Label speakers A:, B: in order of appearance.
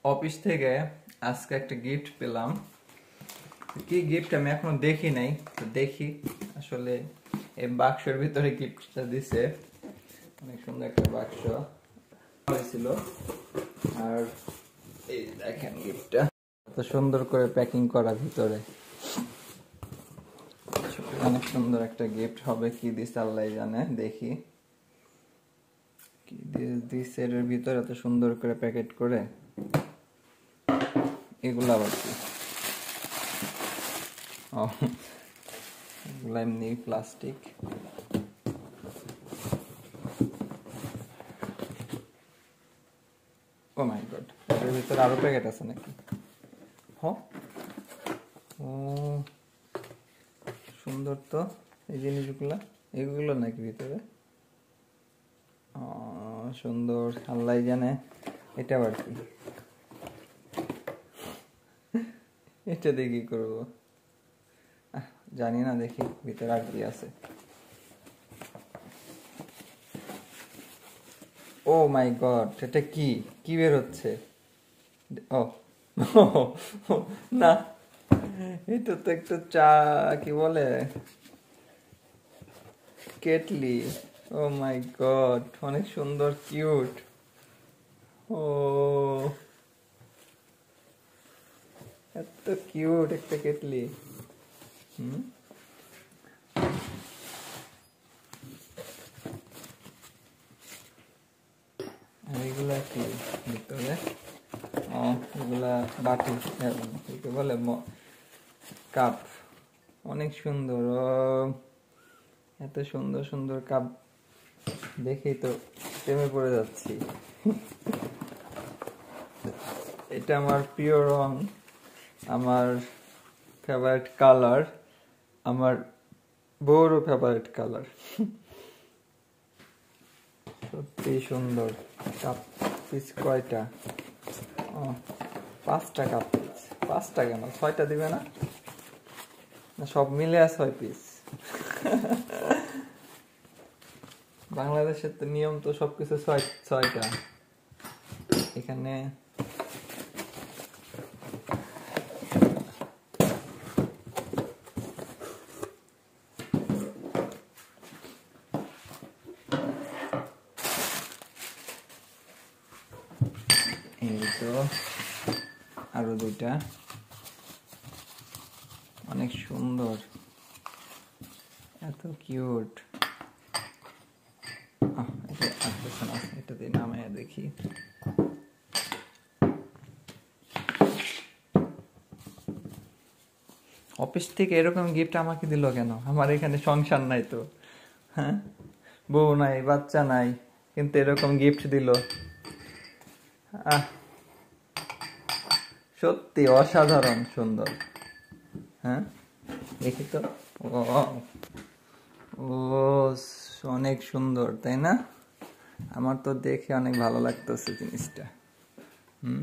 A: Office থেকে আজকে একটা গিফট পেলাম। কি গিফট আমি এখনো দেখি নাই, তো দেখি আসলে এই বাক্সের ভিতরে গিফটটা দিছে। অনেক সুন্দর একটা বাক্স হয়েছিল। আর এই দেখেন গিফটটা এত সুন্দর করে প্যাকিং করা, ভিতরে অনেক সুন্দর একটা গিফট হবে। কি দিছে আল্লাহ জানে, দেখি কি দিছে এর ভিতরে এত সুন্দর করে প্যাকেট করে। এগুলো আবার কি? ও, এগুলো এমনি প্লাস্টিক। ও মাই গড, এর ভিতরে আরো প্যাকেট আছে নাকি? হ, ও সুন্দর তো এই জিনিসগুলা। এগুলো নাকি ভিতরে? সুন্দর, আল্লাহ জানে। এটা আবার কি? এটা দিয়ে কি করবো জানি না, দেখি ভিতরে আর কি আছে। ও মাই গড, এটা কি কি বের হচ্ছে? ও না, এটা তো একটা চা, কি বলে, কেটলি। ও মাই গড, অনেক সুন্দর, কিউট। ও এত কিউট একটা কেটলি। হুম, আর এগুলা কি ভিতরে? ও, এগুলা বাটি, একে বলে কাপ। অনেক সুন্দর। ও, এত সুন্দর সুন্দর কাপ দেখেই তো প্রেমে পড়ে যাচ্ছি। এটা আমার প্রিয় রং, আমার ফেভারিট কালার, আমার বউরও ফেভারিট কালার। সত্যি সুন্দর। কাপ পিস কয়টা? ও, 5টা কাপ পিস। 5টা কেন, 6টা দিবে না? সব মিলে 6 পিস। বাংলাদেশের তো নিয়ম তো সবকিছু 6টা। এখানে এই তো আরো 2টা। অনেক সুন্দর, এত কিউট। এটা দিয়ে নামায় দেখি। অফিস থেকে এরকম গিফট আমাকে দিল কেন? আমার এখানে সংসার নাই তো, হ্যাঁ, বউ নাই, বাচ্চা নাই, কিন্তু এরকম গিফট দিল। আহ, সত্যি অসাধারণ সুন্দর। হ্যাঁ, দেখি তো। ও ও, অনেক সুন্দর, তাই না? আমার তো দেখে অনেক ভালো লাগতেছে জিনিসটা। হুম।